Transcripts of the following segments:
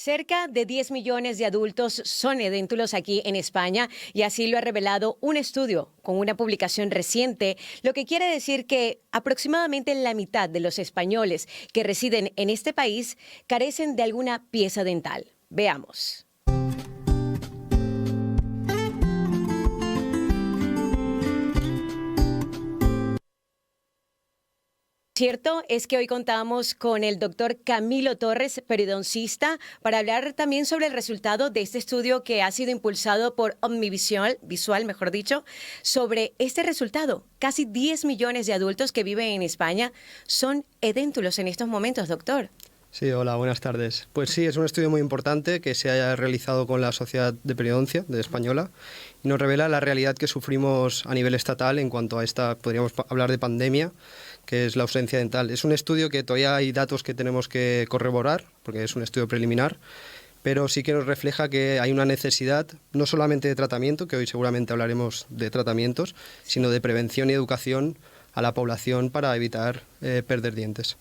Cerca de 10 millones de adultos son edéntulos aquí en España y así lo ha revelado un estudio con una publicación reciente, lo que quiere decir que aproximadamente la mitad de los españoles que residen en este país carecen de alguna pieza dental. Veamos. Cierto es que hoy contamos con el doctor Camilo Torres, periodoncista, para hablar también sobre el resultado de este estudio que ha sido impulsado por Omnivisual, mejor dicho, sobre este resultado. Casi 10 millones de adultos que viven en España son edéntulos en estos momentos, doctor. Sí, hola, buenas tardes. Pues sí, es un estudio muy importante que se haya realizado con la Sociedad de Periodoncia de Española y nos revela la realidad que sufrimos a nivel estatal en cuanto a esta, podríamos hablar de pandemia, que es la ausencia dental. Es un estudio que todavía hay datos que tenemos que corroborar, porque es un estudio preliminar, pero sí que nos refleja que hay una necesidad no solamente de tratamiento, que hoy seguramente hablaremos de tratamientos, sino de prevención y educación a la población para evitar perder dientes.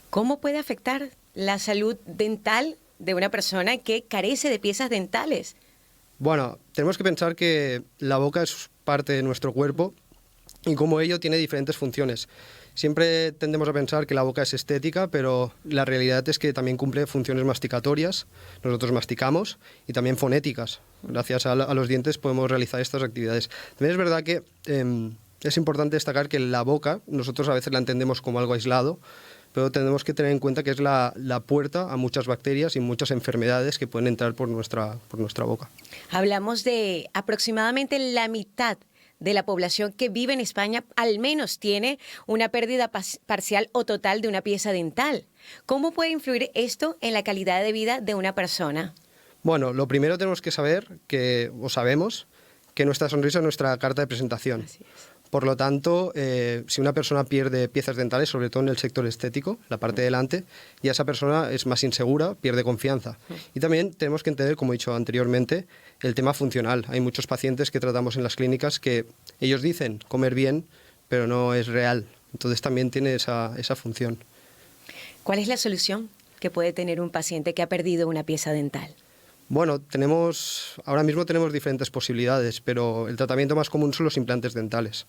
¿Cómo puede afectar la salud dental de una persona que carece de piezas dentales? Bueno, tenemos que pensar que la boca es parte de nuestro cuerpo y como ello tiene diferentes funciones. Siempre tendemos a pensar que la boca es estética, pero la realidad es que también cumple funciones masticatorias. Nosotros masticamos y también fonéticas. Gracias a los dientes podemos realizar estas actividades. También es verdad que es importante destacar que la boca, nosotros a veces la entendemos como algo aislado, pero tenemos que tener en cuenta que es la puerta a muchas bacterias y muchas enfermedades que pueden entrar por nuestra boca. Hablamos de aproximadamente la mitad de la población que vive en España al menos tiene una pérdida parcial o total de una pieza dental. ¿Cómo puede influir esto en la calidad de vida de una persona? Bueno, lo primero tenemos que saber, sabemos, que nuestra sonrisa es nuestra carta de presentación. Así es. Por lo tanto, si una persona pierde piezas dentales, sobre todo en el sector estético, la parte de delante, ya esa persona es más insegura, pierde confianza. Y también tenemos que entender, como he dicho anteriormente, el tema funcional. Hay muchos pacientes que tratamos en las clínicas que ellos dicen comer bien, pero no es real. Entonces también tiene esa función. ¿Cuál es la solución que puede tener un paciente que ha perdido una pieza dental? Bueno, ahora mismo tenemos diferentes posibilidades, pero el tratamiento más común son los implantes dentales.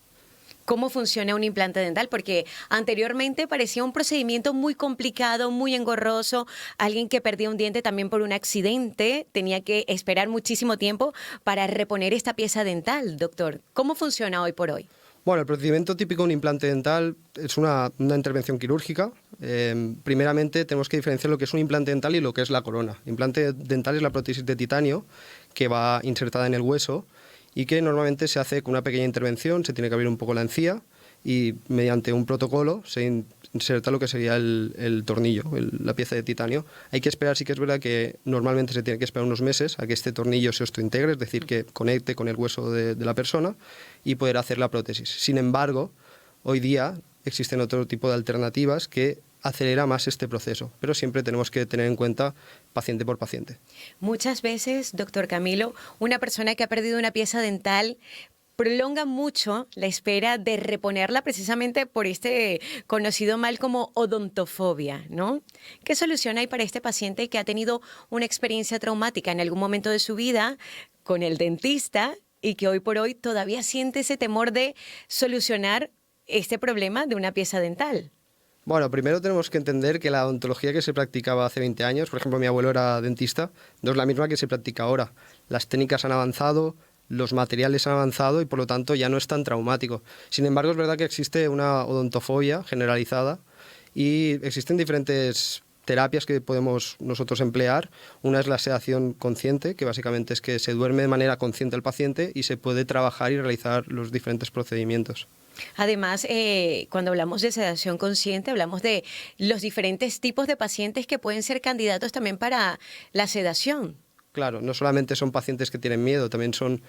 ¿Cómo funciona un implante dental? Porque anteriormente parecía un procedimiento muy complicado, muy engorroso. Alguien que perdía un diente también por un accidente tenía que esperar muchísimo tiempo para reponer esta pieza dental, doctor. ¿Cómo funciona hoy por hoy? Bueno, el procedimiento típico de un implante dental es una intervención quirúrgica. Primeramente tenemos que diferenciar lo que es un implante dental y lo que es la corona. Implante dental es la prótesis de titanio que va insertada en el hueso y que normalmente se hace con una pequeña intervención, se tiene que abrir un poco la encía y mediante un protocolo se inserta lo que sería el tornillo, la pieza de titanio. Hay que esperar, sí que es verdad que normalmente se tiene que esperar unos meses a que este tornillo se osteointegre, es decir, que conecte con el hueso de la persona y poder hacer la prótesis. Sin embargo, hoy día existen otro tipo de alternativas que acelera más este proceso, pero siempre tenemos que tener en cuenta paciente por paciente. Muchas veces, doctor Camilo, una persona que ha perdido una pieza dental prolonga mucho la espera de reponerla precisamente por este conocido mal como odontofobia, ¿no? ¿Qué solución hay para este paciente que ha tenido una experiencia traumática en algún momento de su vida con el dentista y que hoy por hoy todavía siente ese temor de solucionar este problema de una pieza dental? Bueno, primero tenemos que entender que la odontología que se practicaba hace 20 años, por ejemplo, mi abuelo era dentista, no es la misma que se practica ahora. Las técnicas han avanzado, los materiales han avanzado y por lo tanto ya no es tan traumático. Sin embargo, es verdad que existe una odontofobia generalizada y existen diferentes terapias que podemos nosotros emplear. Una es la sedación consciente, que básicamente es que se duerme de manera consciente el paciente y se puede trabajar y realizar los diferentes procedimientos. Además, cuando hablamos de sedación consciente, hablamos de los diferentes tipos de pacientes que pueden ser candidatos también para la sedación. Claro, no solamente son pacientes que tienen miedo, también son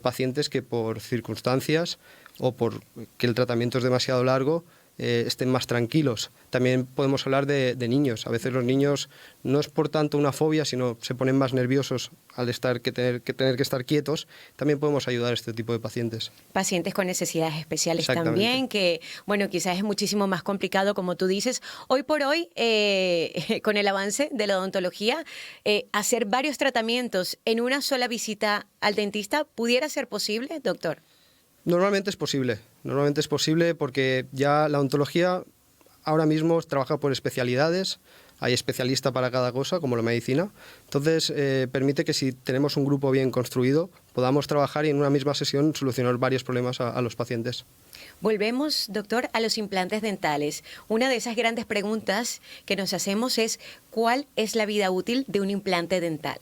pacientes que por circunstancias o por que el tratamiento es demasiado largo, estén más tranquilos. También podemos hablar de niños. A veces los niños no es por tanto una fobia, sino se ponen más nerviosos al tener que estar quietos. También podemos ayudar a este tipo de pacientes. Pacientes con necesidades especiales también, que bueno, quizás es muchísimo más complicado, como tú dices. Hoy por hoy, con el avance de la odontología, hacer varios tratamientos en una sola visita al dentista, ¿pudiera ser posible, doctor? Normalmente es posible porque ya la odontología ahora mismo trabaja por especialidades, hay especialista para cada cosa, como la medicina. Entonces, permite que si tenemos un grupo bien construido, podamos trabajar y en una misma sesión solucionar varios problemas a los pacientes. Volvemos, doctor, a los implantes dentales. Una de esas grandes preguntas que nos hacemos es, ¿cuál es la vida útil de un implante dental?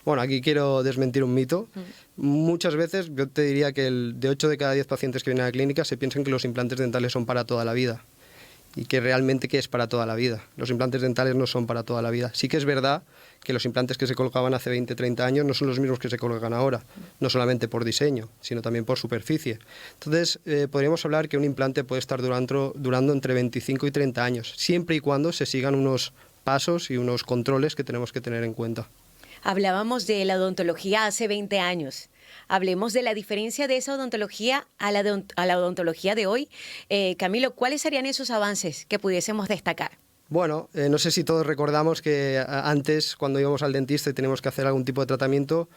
Bueno, aquí quiero desmentir un mito. Muchas veces yo te diría que de 8 de cada 10 pacientes que vienen a la clínica se piensan que los implantes dentales son para toda la vida y que realmente que es para toda la vida. Los implantes dentales no son para toda la vida. Sí que es verdad que los implantes que se colocaban hace 20, 30 años no son los mismos que se colocan ahora, no solamente por diseño, sino también por superficie. Entonces, podríamos hablar que un implante puede estar durando entre 25 y 30 años, siempre y cuando se sigan unos pasos y unos controles que tenemos que tener en cuenta. Hablábamos de la odontología hace 20 años. Hablemos de la diferencia de esa odontología a la odontología de hoy. Camilo, ¿cuáles serían esos avances que pudiésemos destacar? Bueno, no sé si todos recordamos que antes, cuando íbamos al dentista y teníamos que hacer algún tipo de tratamiento,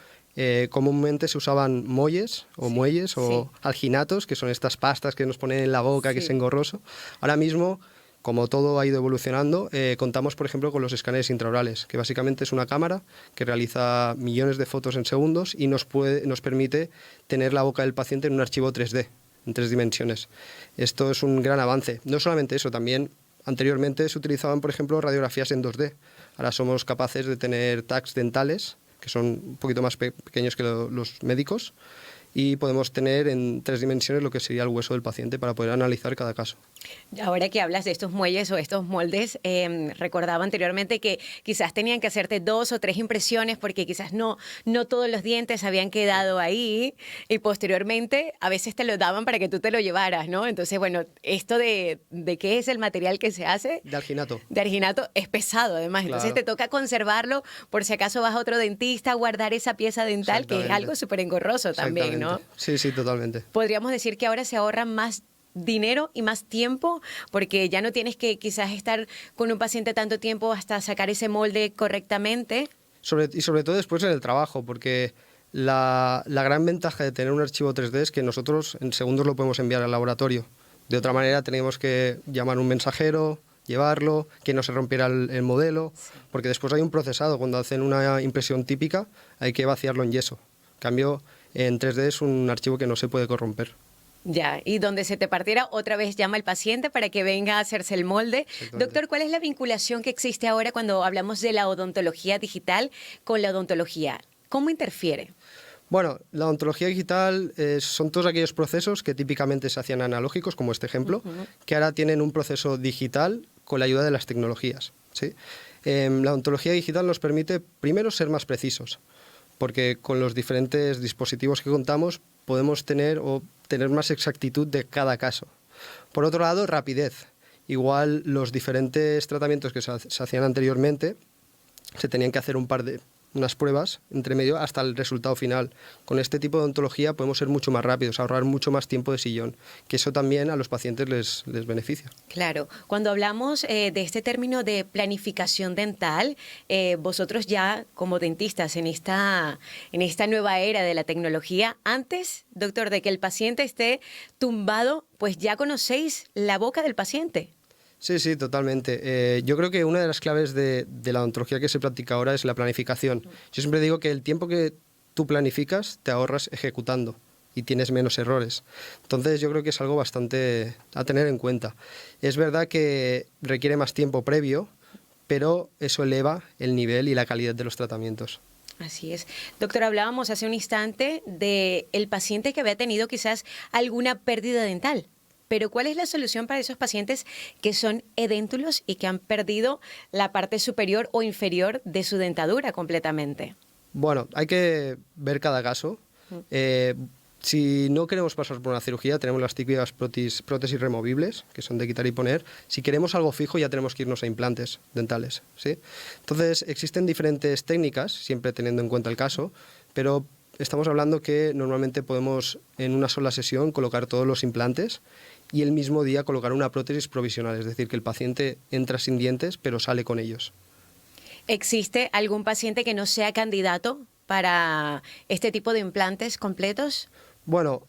comúnmente se usaban muelles o alginatos, que son estas pastas que nos ponen en la boca, que es engorroso. Ahora mismo, como todo ha ido evolucionando, contamos, por ejemplo, con los escáneres intraorales, que básicamente es una cámara que realiza millones de fotos en segundos y nos permite tener la boca del paciente en un archivo 3D, en 3 dimensiones. Esto es un gran avance. No solamente eso, también anteriormente se utilizaban, por ejemplo, radiografías en 2D. Ahora somos capaces de tener tags dentales, que son un poquito más pequeños que los médicos, y podemos tener en 3 dimensiones lo que sería el hueso del paciente para poder analizar cada caso. Ahora que hablas de estos muelles o estos moldes, recordaba anteriormente que quizás tenían que hacerte 2 o 3 impresiones porque quizás no todos los dientes habían quedado ahí y posteriormente a veces te lo daban para que tú te lo llevaras, ¿no? Entonces, bueno, esto de qué es el material que se hace. De alginato. De alginato es pesado además, Claro. Entonces te toca conservarlo por si acaso vas a otro dentista, guardar esa pieza dental que es algo súper engorroso también, ¿no? Sí, totalmente. Podríamos decir que ahora se ahorra más dinero y más tiempo porque ya no tienes que quizás estar con un paciente tanto tiempo hasta sacar ese molde correctamente. Y sobre todo después en el trabajo, porque la gran ventaja de tener un archivo 3D es que nosotros en segundos lo podemos enviar al laboratorio. De otra manera tenemos que llamar a un mensajero, llevarlo, que no se rompiera el modelo, porque después hay un procesado. Cuando hacen una impresión típica hay que vaciarlo en yeso. En cambio, en 3D es un archivo que no se puede corromper. Ya, y donde se te partiera, otra vez llama al paciente para que venga a hacerse el molde. Doctor, ¿cuál es la vinculación que existe ahora cuando hablamos de la odontología digital con la odontología? ¿Cómo interfiere? Bueno, la odontología digital son todos aquellos procesos que típicamente se hacían analógicos, como este ejemplo, que ahora tienen un proceso digital con la ayuda de las tecnologías, ¿sí? La odontología digital nos permite, primero, ser más precisos, porque con los diferentes dispositivos que contamos podemos tener más exactitud de cada caso. Por otro lado, rapidez. Igual los diferentes tratamientos que se hacían anteriormente se tenían que hacer unas pruebas entre medio hasta el resultado final. Con este tipo de odontología podemos ser mucho más rápidos, ahorrar mucho más tiempo de sillón, que eso también a los pacientes les beneficia. Claro, cuando hablamos de este término de planificación dental, vosotros ya como dentistas en esta nueva era de la tecnología, antes, doctor, de que el paciente esté tumbado, pues ya conocéis la boca del paciente. Sí, totalmente. Yo creo que una de las claves de la odontología que se practica ahora es la planificación. Yo siempre digo que el tiempo que tú planificas te ahorras ejecutando y tienes menos errores. Entonces yo creo que es algo bastante a tener en cuenta. Es verdad que requiere más tiempo previo, pero eso eleva el nivel y la calidad de los tratamientos. Así es. Doctor, hablábamos hace un instante del paciente que había tenido quizás alguna pérdida dental. Pero ¿cuál es la solución para esos pacientes que son edéntulos y que han perdido la parte superior o inferior de su dentadura completamente? Bueno, hay que ver cada caso. Si no queremos pasar por una cirugía, tenemos las típicas prótesis removibles, que son de quitar y poner. Si queremos algo fijo, ya tenemos que irnos a implantes dentales, ¿sí? Entonces, existen diferentes técnicas, siempre teniendo en cuenta el caso, pero estamos hablando que normalmente podemos en una sola sesión colocar todos los implantes y el mismo día colocar una prótesis provisional, es decir, que el paciente entra sin dientes, pero sale con ellos. ¿Existe algún paciente que no sea candidato para este tipo de implantes completos? Bueno,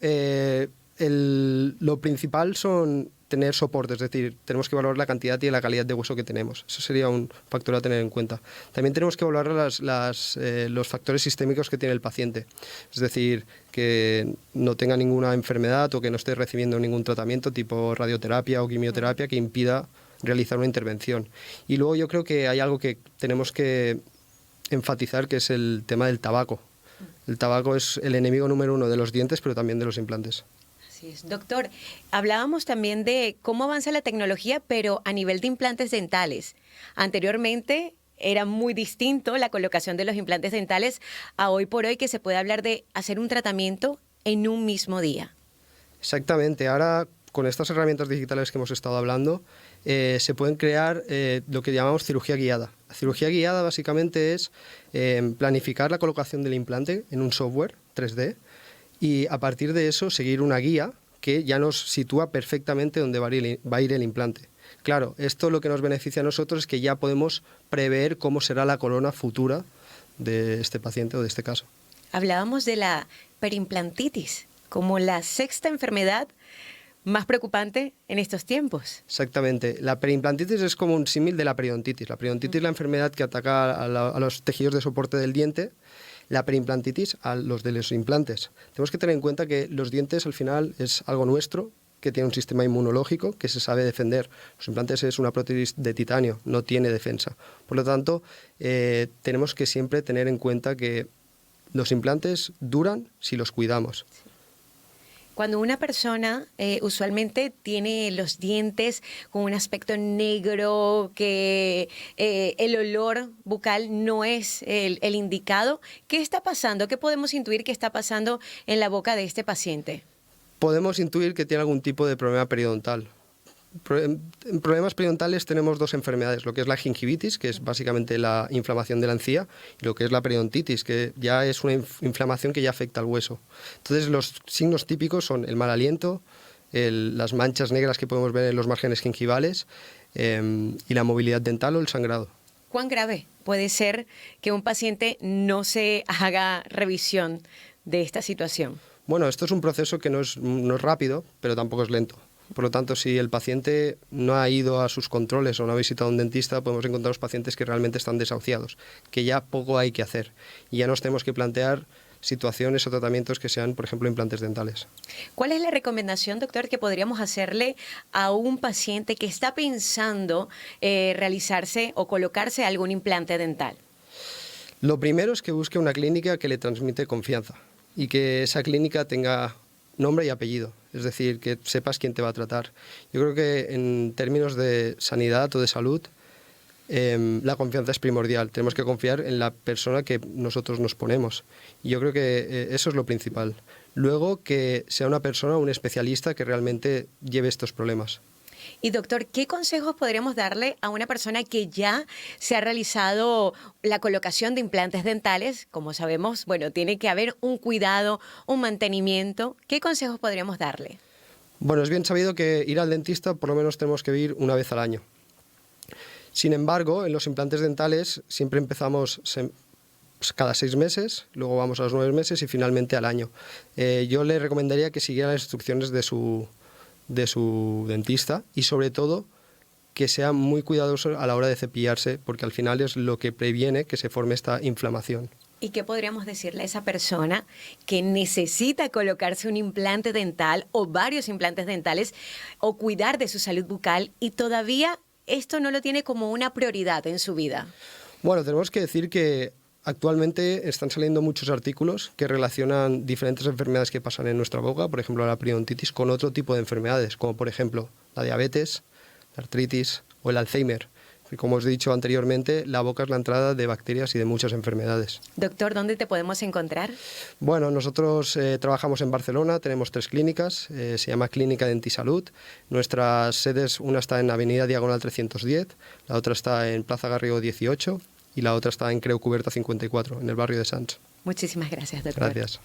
lo principal son tener soporte, es decir, tenemos que valorar la cantidad y la calidad de hueso que tenemos. Eso sería un factor a tener en cuenta. También tenemos que valorar los factores sistémicos que tiene el paciente, es decir, que no tenga ninguna enfermedad o que no esté recibiendo ningún tratamiento tipo radioterapia o quimioterapia que impida realizar una intervención. Y luego yo creo que hay algo que tenemos que enfatizar, que es el tema del tabaco. El tabaco es el enemigo número uno de los dientes, pero también de los implantes. Así es. Doctor, hablábamos también de cómo avanza la tecnología, pero a nivel de implantes dentales. Anteriormente era muy distinto la colocación de los implantes dentales a hoy por hoy, que se puede hablar de hacer un tratamiento en un mismo día. Exactamente. Ahora, con estas herramientas digitales que hemos estado hablando, se pueden crear lo que llamamos cirugía guiada. La cirugía guiada básicamente es planificar la colocación del implante en un software 3D y a partir de eso seguir una guía que ya nos sitúa perfectamente dónde va a ir el implante. Claro, esto lo que nos beneficia a nosotros es que ya podemos prever cómo será la corona futura de este paciente o de este caso. Hablábamos de la perimplantitis como la sexta enfermedad más preocupante en estos tiempos. Exactamente. La perimplantitis es como un símil de la periodontitis. La periodontitis es la enfermedad que ataca a los tejidos de soporte del diente, la perimplantitis a los de los implantes. Tenemos que tener en cuenta que los dientes al final es algo nuestro, que tiene un sistema inmunológico que se sabe defender. Los implantes es una prótesis de titanio, no tiene defensa. Por lo tanto, tenemos que siempre tener en cuenta que los implantes duran si los cuidamos. Cuando una persona usualmente tiene los dientes con un aspecto negro, que el olor bucal no es el indicado, ¿qué está pasando? ¿Qué podemos intuir que está pasando en la boca de este paciente? Podemos intuir que tiene algún tipo de problema periodontal. En problemas periodontales tenemos dos enfermedades, lo que es la gingivitis, que es básicamente la inflamación de la encía, y lo que es la periodontitis, que ya es una inflamación que ya afecta al hueso. Entonces los signos típicos son el mal aliento, las manchas negras que podemos ver en los márgenes gingivales y la movilidad dental o el sangrado. ¿Cuán grave puede ser que un paciente no se haga revisión de esta situación? Bueno, esto es un proceso que no es rápido, pero tampoco es lento. Por lo tanto, si el paciente no ha ido a sus controles o no ha visitado a un dentista, podemos encontrar los pacientes que realmente están desahuciados, que ya poco hay que hacer. Y ya nos tenemos que plantear situaciones o tratamientos que sean, por ejemplo, implantes dentales. ¿Cuál es la recomendación, doctor, que podríamos hacerle a un paciente que está pensando realizarse o colocarse algún implante dental? Lo primero es que busque una clínica que le transmite confianza y que esa clínica tenga nombre y apellido, es decir, que sepas quién te va a tratar. Yo creo que en términos de sanidad o de salud, la confianza es primordial. Tenemos que confiar en la persona que nosotros nos ponemos. Y yo creo que eso es lo principal. Luego, que sea una persona, un especialista que realmente lleve estos problemas. Y doctor, ¿qué consejos podríamos darle a una persona que ya se ha realizado la colocación de implantes dentales? Como sabemos, bueno, tiene que haber un cuidado, un mantenimiento. ¿Qué consejos podríamos darle? Bueno, es bien sabido que ir al dentista por lo menos tenemos que ir una vez al año. Sin embargo, en los implantes dentales siempre empezamos cada 6 meses, luego vamos a los 9 meses y finalmente al año. Yo le recomendaría que siguiera las instrucciones de su dentista y sobre todo que sea muy cuidadoso a la hora de cepillarse, porque al final es lo que previene que se forme esta inflamación. ¿Y qué podríamos decirle a esa persona que necesita colocarse un implante dental o varios implantes dentales o cuidar de su salud bucal y todavía esto no lo tiene como una prioridad en su vida? Bueno, tenemos que decir que actualmente están saliendo muchos artículos que relacionan diferentes enfermedades que pasan en nuestra boca, por ejemplo la periodontitis, con otro tipo de enfermedades, como por ejemplo la diabetes, la artritis o el Alzheimer. Y como os he dicho anteriormente, la boca es la entrada de bacterias y de muchas enfermedades. Doctor, ¿dónde te podemos encontrar? Bueno, nosotros trabajamos en Barcelona, tenemos 3 clínicas, se llama Clínica Dentisalud. Nuestras sedes, una está en Avenida Diagonal 310, la otra está en Plaza Garrigo 18 y la otra está en Creu Cuberta 54, en el barrio de Sants. Muchísimas gracias, doctor. Gracias.